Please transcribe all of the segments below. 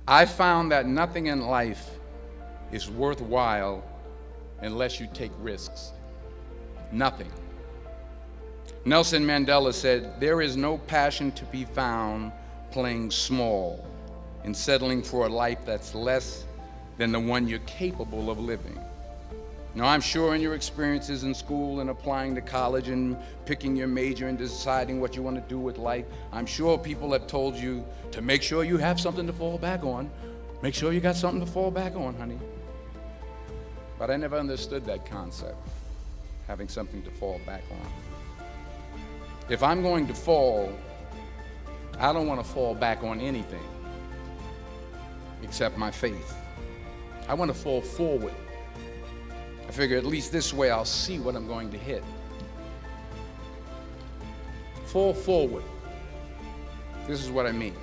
I found that nothing in life is worthwhile unless you take risks. Nothing. Nelson Mandela said, "There is no passion to be found playing small and settling for a life that's less than the one you're capable of living." Now, I'm sure in your experiences in school and applying to college and picking your major and deciding what you want to do with life, I'm sure people have told you to make sure you have something to fall back on. Make sure you got something to fall back on, honey. But I never understood that concept, having something to fall back on. If I'm going to fall, I don't want to fall back on anything except my faith. I want to fall forward. I figure at least this way I'll see what I'm going to hit. Fall forward. This is what I mean.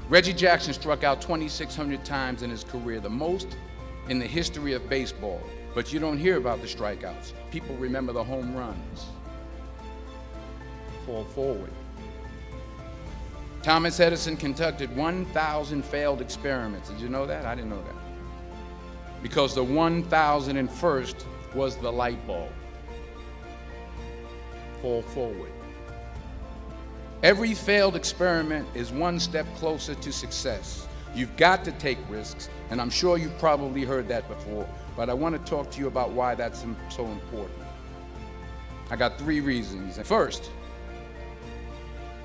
Reggie Jackson struck out 2,600 times in his career, the most in the history of baseball. But you don't hear about the strikeouts. People remember the home runs. Fall forward. Thomas Edison conducted 1,000 failed experiments. Did you know that? I didn't know that. Because the 1,001st was the light bulb. Fall forward. Every failed experiment is one step closer to success. You've got to take risks, and I'm sure you've probably heard that before, but I want to talk to you about why that's so important. I got 3 reasons. First,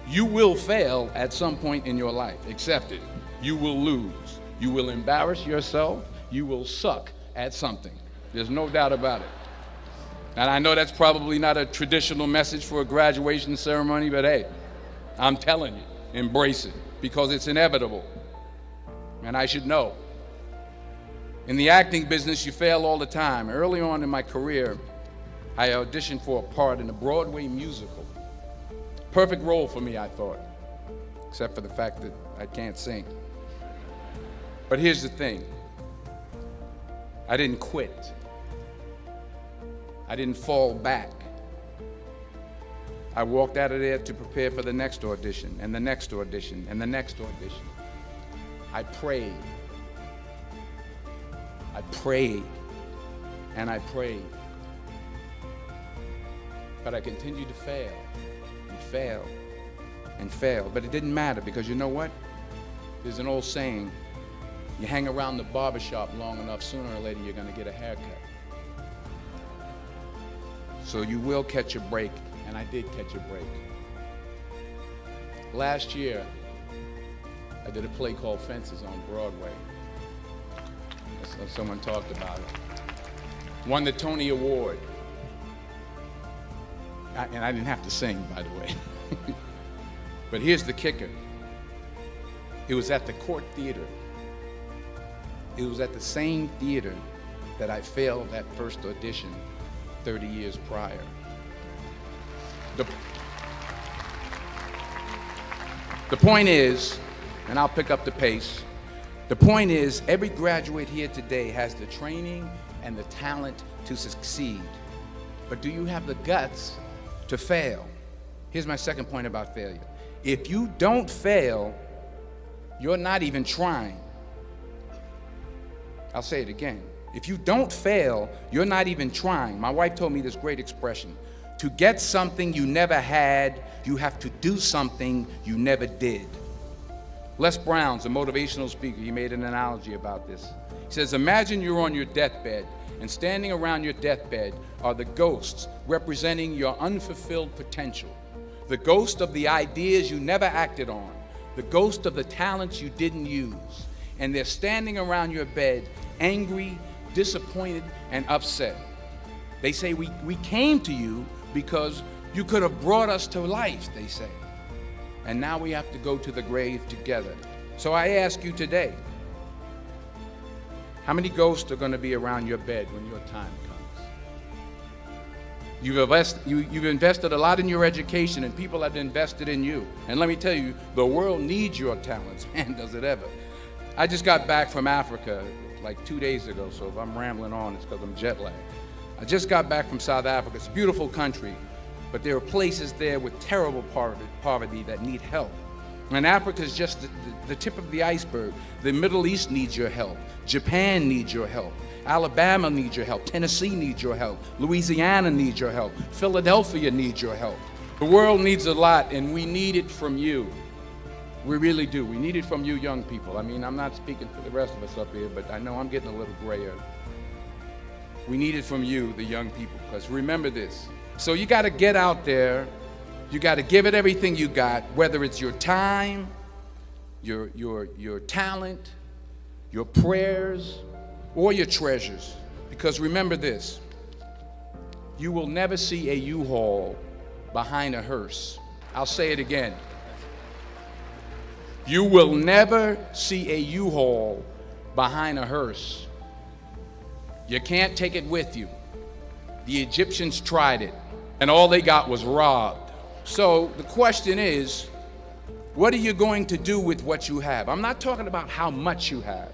you will fail at some point in your life. Accept it. You will lose. You will embarrass yourself. You will suck at something. There's no doubt about it. And I know that's probably not a traditional message for a graduation ceremony, but hey, I'm telling you, embrace it, because it's inevitable. And I should know. In the acting business, you fail all the time. Early on in my career, I auditioned for a part in a Broadway musical. Perfect role for me, I thought, except for the fact that I can't sing. But here's the thing. I didn't quit. I didn't fall back. I walked out of there to prepare for the next audition, and the next audition, and the next audition. I prayed. I prayed, and I prayed. But I continued to fail, and fail, and fail. But it didn't matter, because you know what? There's an old saying, you hang around the barbershop long enough, sooner or later you're going to get a haircut. So you will catch a break, and I did catch a break. Last year, I did a play called Fences on Broadway. Someone talked about it. Won the Tony Award. And I didn't have to sing, by the way. But here's the kicker. It was at the Court Theater. It was at the same theater that I failed that first audition 30 years prior. The point is, and I'll pick up the pace, the point is every graduate here today has the training and the talent to succeed. But do you have the guts to fail? Here's my second point about failure. If you don't fail, you're not even trying. I'll say it again. If you don't fail, you're not even trying. My wife told me this great expression. To get something you never had, you have to do something you never did. Les Brown's a motivational speaker. He made an analogy about this. He says, imagine you're on your deathbed, and standing around your deathbed are the ghosts representing your unfulfilled potential. The ghost of the ideas you never acted on. The ghost of the talents you didn't use. And they're standing around your bed, angry, disappointed, and upset. They say, we came to you because you could have brought us to life, they say. And now we have to go to the grave together. So I ask you today, how many ghosts are going to be around your bed when your time comes? You've invested a lot in your education, and people have invested in you. And let me tell you, the world needs your talents, man, does it ever. I just got back from Africa like 2 days ago, so if I'm rambling on, it's because I'm jet lagged. I just got back from South Africa. It's a beautiful country, but there are places there with terrible poverty that need help. And Africa is just the tip of the iceberg. The Middle East needs your help. Japan needs your help. Alabama needs your help. Tennessee needs your help. Louisiana needs your help. Philadelphia needs your help. The world needs a lot, and we need it from you. We really do. We need it from you young people. I mean, I'm not speaking for the rest of us up here, but I know I'm getting a little grayer. We need it from you, the young people, because remember this. So you got to get out there. You got to give it everything you got, whether it's your time, your talent, your prayers, or your treasures. Because remember this, you will never see a U-Haul behind a hearse. I'll say it again. You will never see a U-Haul behind a hearse. You can't take it with you. The Egyptians tried it, and all they got was robbed. So the question is, what are you going to do with what you have? I'm not talking about how much you have.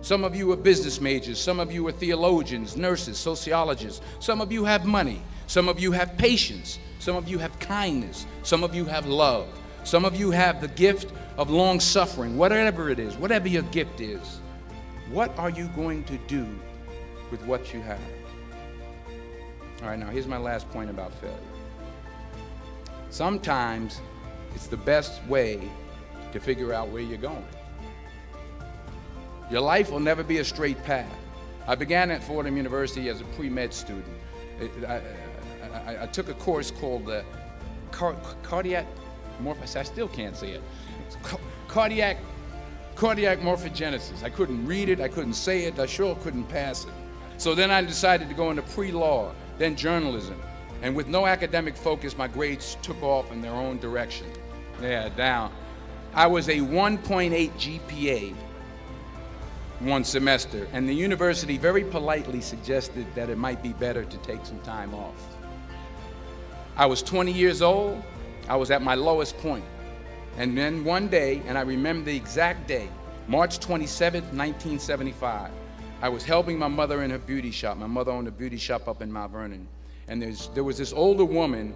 Some of you are business majors. Some of you are theologians, nurses, sociologists. Some of you have money. Some of you have patience. Some of you have kindness. Some of you have love. Some of you have the gift of long suffering. Whatever it is, whatever your gift is, what are you going to do with what you have? All right, now here's my last point about failure. Sometimes it's the best way to figure out where you're going. Your life will never be a straight path. I began at Fordham University as a pre-med student. I took a course called cardiac morphogenesis. I still can't say it. Cardiac morphogenesis. I couldn't read it. I couldn't say it. I sure couldn't pass it. So then I decided to go into pre-law, then journalism. And with no academic focus, my grades took off in their own direction. Yeah, down. I was a 1.8 GPA one semester, and the university very politely suggested that it might be better to take some time off. I was 20 years old. I was at my lowest point. And then one day, and I remember the exact day, March 27th, 1975, I was helping my mother in her beauty shop. My mother owned a beauty shop up in Mount Vernon. And there was this older woman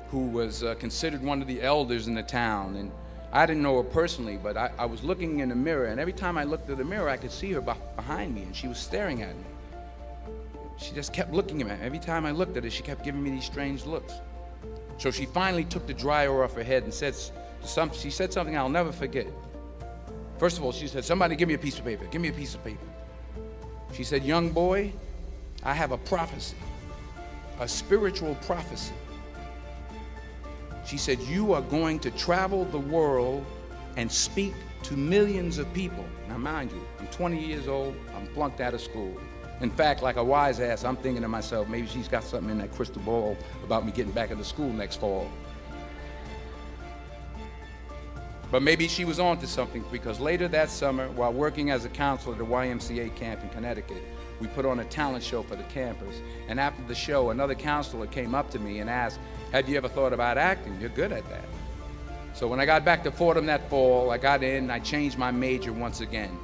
who was considered one of the elders in the town. And I didn't know her personally, but I was looking in the mirror, and every time I looked at the mirror, I could see her behind me, and she was staring at me. She just kept looking at me. Every time I looked at her, she kept giving me these strange looks. So she finally took the dryer off her head and she said something I'll never forget. First of all, she said, "Somebody give me a piece of paper. Give me a piece of paper." She said, "Young boy, I have a prophecy, a spiritual prophecy." She said, "You are going to travel the world and speak to millions of people." Now, mind you, I'm 20 years old. I'm flunked out of school. In fact, like a wise ass, I'm thinking to myself, maybe she's got something in that crystal ball about me getting back into school next fall. But maybe she was on to something, because later that summer, while working as a counselor at a YMCA camp in Connecticut, we put on a talent show for the campers. And after the show, another counselor came up to me and asked, "Have you ever thought about acting? You're good at that." So when I got back to Fordham that fall, I got in and I changed my major once again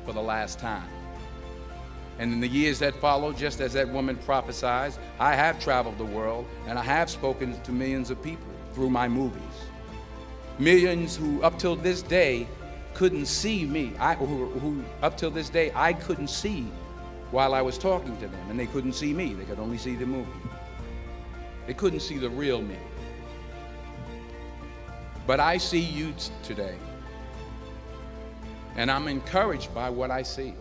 for the last time. And in the years that followed, just as that woman prophesied, I have traveled the world and I have spoken to millions of people through my movies. Millions who up till this day couldn't see me, who up till this day I couldn't see while I was talking to them, and they couldn't see me. They could only see the movie. They couldn't see the real me. But I see you today, and I'm encouraged by what I see.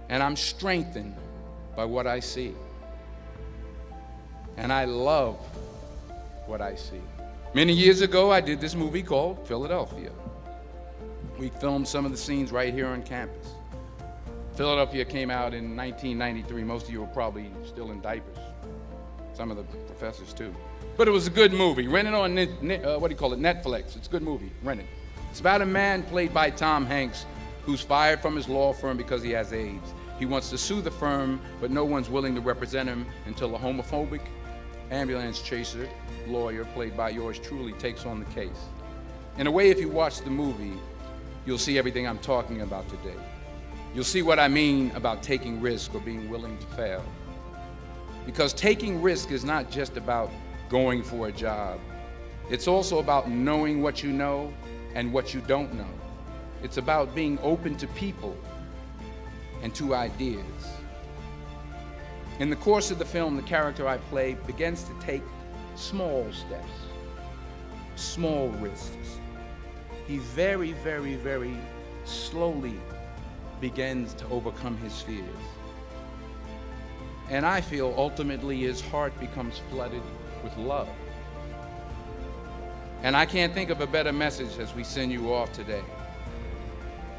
And I'm strengthened by what I see. And I love what I see. Many years ago, I did this movie called Philadelphia. We filmed some of the scenes right here on campus. Philadelphia came out in 1993. Most of you were probably still in diapers. Some of the professors too. But it was a good movie. Rent it on, Netflix. It's a good movie. Rent it. It's about a man played by Tom Hanks who's fired from his law firm because he has AIDS. He wants to sue the firm, but no one's willing to represent him until a homophobic ambulance chaser lawyer, played by yours truly, takes on the case. In a way, if you watch the movie, you'll see everything I'm talking about today. You'll see what I mean about taking risk or being willing to fail. Because taking risk is not just about going for a job. It's also about knowing what you know and what you don't know. It's about being open to people and to ideas. In the course of the film, the character I play begins to take small steps, small risks. He very, very, very slowly begins to overcome his fears. And I feel ultimately his heart becomes flooded with love. And I can't think of a better message as we send you off today.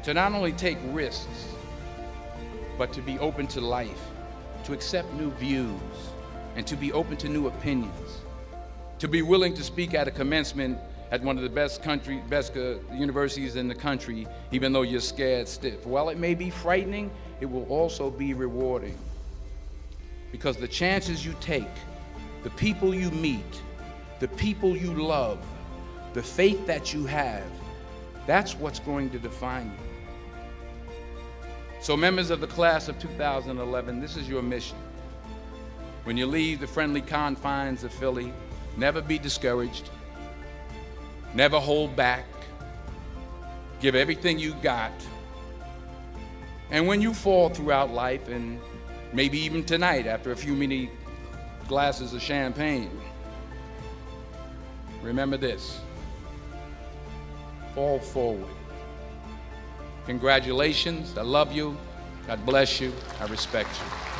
To not only take risks, but to be open to life, to accept new views, and to be open to new opinions, to be willing to speak at a commencement at one of the best universities in the country, even though you're scared stiff. While it may be frightening, it will also be rewarding. Because the chances you take, the people you meet, the people you love, the faith that you have, that's what's going to define you. So members of the class of 2011, this is your mission. When you leave the friendly confines of Philly, never be discouraged. Never hold back. Give everything you got. And when you fall throughout life, and maybe even tonight after a few many glasses of champagne, remember this: fall forward. Congratulations. I love you. God bless you. I respect you.